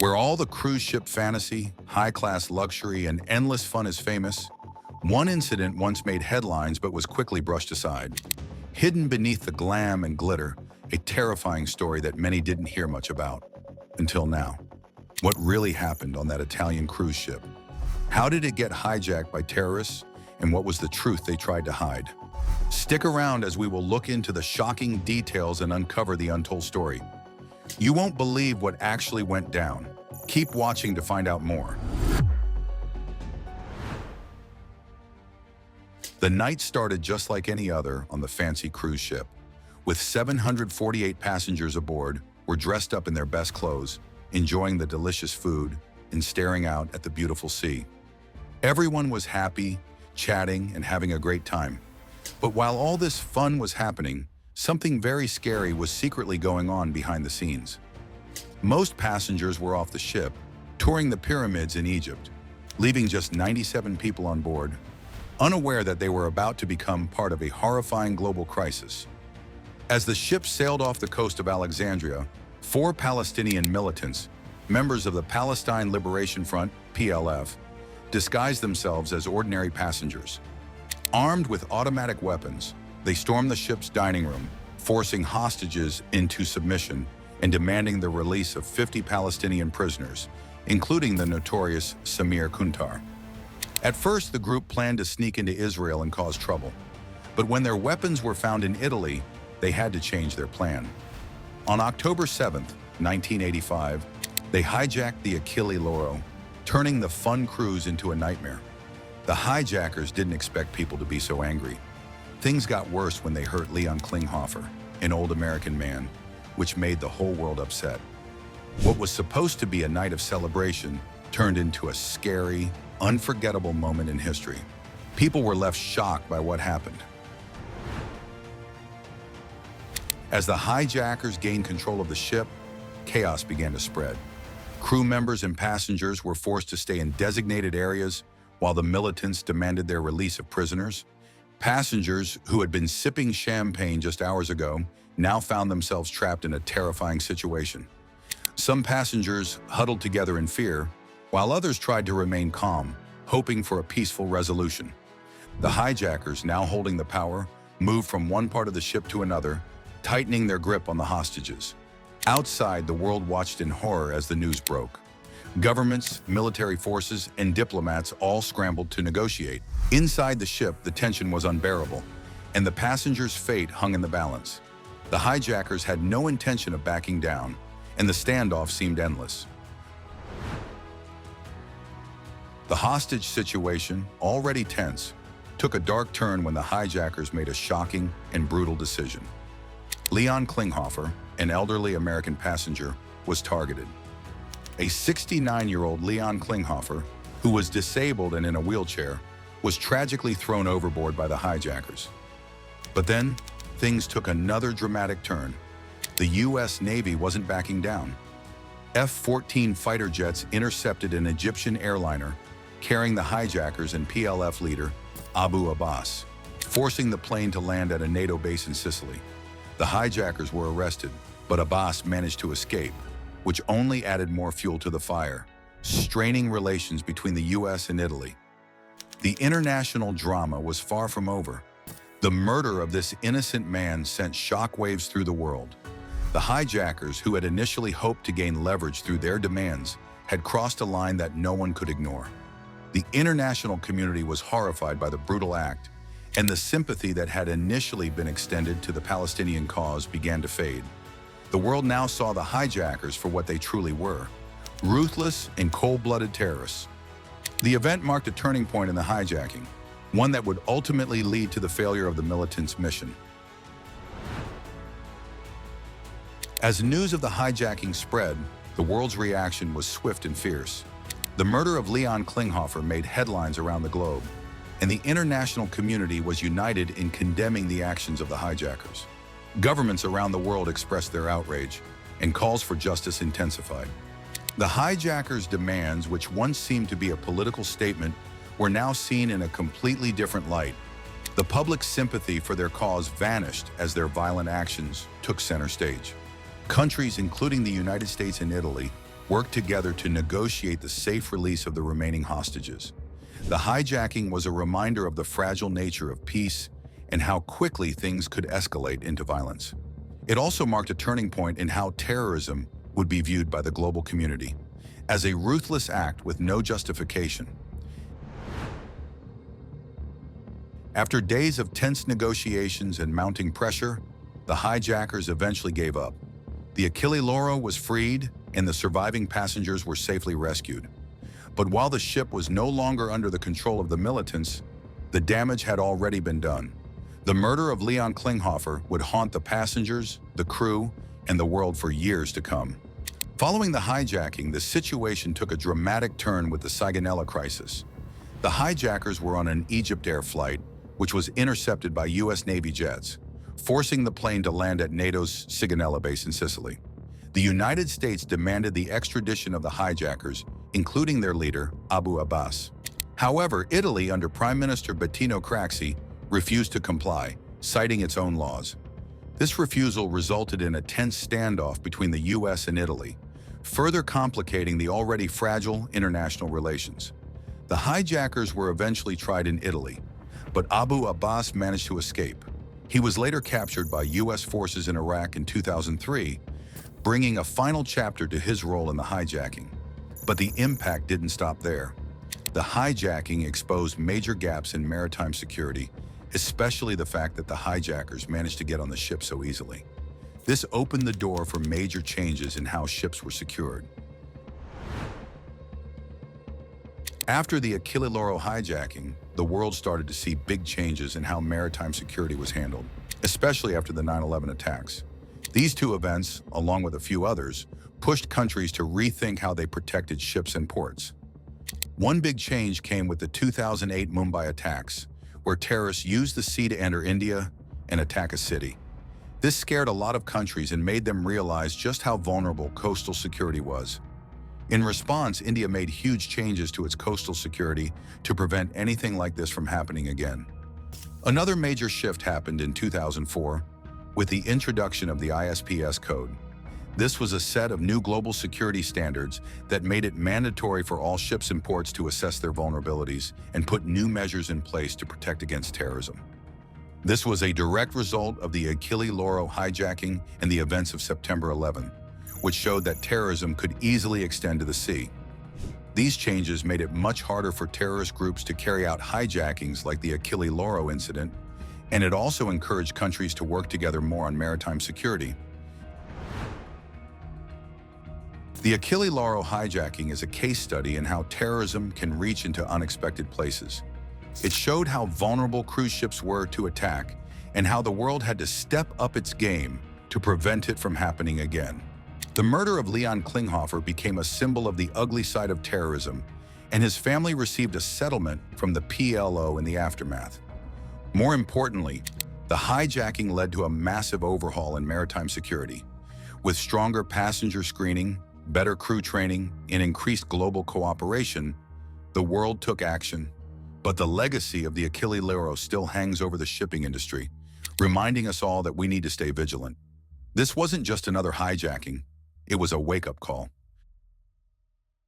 Where all the cruise ship fantasy, high-class luxury, and endless fun is famous, one incident once made headlines but was quickly brushed aside. Hidden beneath the glam and glitter, a terrifying story that many didn't hear much about. Until now. What really happened on that Italian cruise ship? How did it get hijacked by terrorists? And what was the truth they tried to hide? Stick around as we will look into the shocking details and uncover the untold story. You won't believe what actually went down. Keep watching to find out more. The night started just like any other on the fancy cruise ship. With 748 passengers aboard, were dressed up in their best clothes, enjoying the delicious food, and staring out at the beautiful sea. Everyone was happy, chatting, and having a great time. But while all this fun was happening, something very scary was secretly going on behind the scenes. Most passengers were off the ship, touring the pyramids in Egypt, leaving just 97 people on board, unaware that they were about to become part of a horrifying global crisis. As the ship sailed off the coast of Alexandria, 4 Palestinian militants, members of the Palestine Liberation Front, PLF, disguised themselves as ordinary passengers. Armed with automatic weapons, they stormed the ship's dining room, forcing hostages into submission and demanding the release of 50 Palestinian prisoners, including the notorious Samir Kuntar. At first, the group planned to sneak into Israel and cause trouble. But when their weapons were found in Italy, they had to change their plan. On October 7, 1985, they hijacked the Achille Lauro, turning the fun cruise into a nightmare. The hijackers didn't expect people to be so angry. Things got worse when they hurt Leon Klinghoffer, an old American man, which made the whole world upset. What was supposed to be a night of celebration turned into a scary, unforgettable moment in history. People were left shocked by what happened. As the hijackers gained control of the ship, chaos began to spread. Crew members and passengers were forced to stay in designated areas while the militants demanded their release of prisoners. Passengers who had been sipping champagne just hours ago now found themselves trapped in a terrifying situation. Some passengers huddled together in fear, while others tried to remain calm, hoping for a peaceful resolution. The hijackers, now holding the power, moved from one part of the ship to another, tightening their grip on the hostages. Outside, the world watched in horror as the news broke. Governments, military forces, and diplomats all scrambled to negotiate. Inside the ship, the tension was unbearable, and the passengers' fate hung in the balance. The hijackers had no intention of backing down, and the standoff seemed endless. The hostage situation, already tense, took a dark turn when the hijackers made a shocking and brutal decision. Leon Klinghoffer, an elderly American passenger, was targeted. A 69-year-old Leon Klinghoffer, who was disabled and in a wheelchair, was tragically thrown overboard by the hijackers. But then, things took another dramatic turn. The U.S. Navy wasn't backing down. F-14 fighter jets intercepted an Egyptian airliner carrying the hijackers and PLF leader, Abu Abbas, forcing the plane to land at a NATO base in Sicily. The hijackers were arrested, but Abbas managed to escape, which only added more fuel to the fire, straining relations between the U.S. and Italy. The international drama was far from over. The murder of this innocent man sent shockwaves through the world. The hijackers, who had initially hoped to gain leverage through their demands, had crossed a line that no one could ignore. The international community was horrified by the brutal act, and the sympathy that had initially been extended to the Palestinian cause began to fade. The world now saw the hijackers for what they truly were: ruthless and cold-blooded terrorists. The event marked a turning point in the hijacking, one that would ultimately lead to the failure of the militants' mission. As news of the hijacking spread, the world's reaction was swift and fierce. The murder of Leon Klinghoffer made headlines around the globe, and the international community was united in condemning the actions of the hijackers. Governments around the world expressed their outrage, and calls for justice intensified. The hijackers' demands, which once seemed to be a political statement, were now seen in a completely different light. The public sympathy for their cause vanished as their violent actions took center stage. Countries, including the United States and Italy, worked together to negotiate the safe release of the remaining hostages. The hijacking was a reminder of the fragile nature of peace and how quickly things could escalate into violence. It also marked a turning point in how terrorism would be viewed by the global community, as a ruthless act with no justification. After days of tense negotiations and mounting pressure, the hijackers eventually gave up. The Achille Lauro was freed and the surviving passengers were safely rescued. But while the ship was no longer under the control of the militants, the damage had already been done. The murder of Leon Klinghoffer would haunt the passengers, the crew, and the world for years to come. Following the hijacking, the situation took a dramatic turn with the Sigonella crisis. The hijackers were on an Egypt Air flight, which was intercepted by U.S. Navy jets, forcing the plane to land at NATO's Sigonella base in Sicily. The United States demanded the extradition of the hijackers, including their leader, Abu Abbas. However, Italy, under Prime Minister Bettino Craxi, refused to comply, citing its own laws. This refusal resulted in a tense standoff between the U.S. and Italy, further complicating the already fragile international relations. The hijackers were eventually tried in Italy, but Abu Abbas managed to escape. He was later captured by U.S. forces in Iraq in 2003, bringing a final chapter to his role in the hijacking. But the impact didn't stop there. The hijacking exposed major gaps in maritime security, especially the fact that the hijackers managed to get on the ship so easily. This opened the door for major changes in how ships were secured. After the Achille Lauro hijacking, the world started to see big changes in how maritime security was handled, especially after the 9/11 attacks. These two events, along with a few others, pushed countries to rethink how they protected ships and ports. One big change came with the 2008 Mumbai attacks, where terrorists used the sea to enter India and attack a city. This scared a lot of countries and made them realize just how vulnerable coastal security was. In response, India made huge changes to its coastal security to prevent anything like this from happening again. Another major shift happened in 2004 with the introduction of the ISPS code. This was a set of new global security standards that made it mandatory for all ships and ports to assess their vulnerabilities and put new measures in place to protect against terrorism. This was a direct result of the Achille Lauro hijacking and the events of September 11, which showed that terrorism could easily extend to the sea. These changes made it much harder for terrorist groups to carry out hijackings like the Achille Lauro incident, and it also encouraged countries to work together more on maritime security. The Achille Lauro hijacking is a case study in how terrorism can reach into unexpected places. It showed how vulnerable cruise ships were to attack and how the world had to step up its game to prevent it from happening again. The murder of Leon Klinghoffer became a symbol of the ugly side of terrorism, and his family received a settlement from the PLO in the aftermath. More importantly, the hijacking led to a massive overhaul in maritime security. With stronger passenger screening, better crew training, and increased global cooperation, the world took action. But the legacy of the Achille Lauro still hangs over the shipping industry, reminding us all that we need to stay vigilant. This wasn't just another hijacking, it was a wake-up call.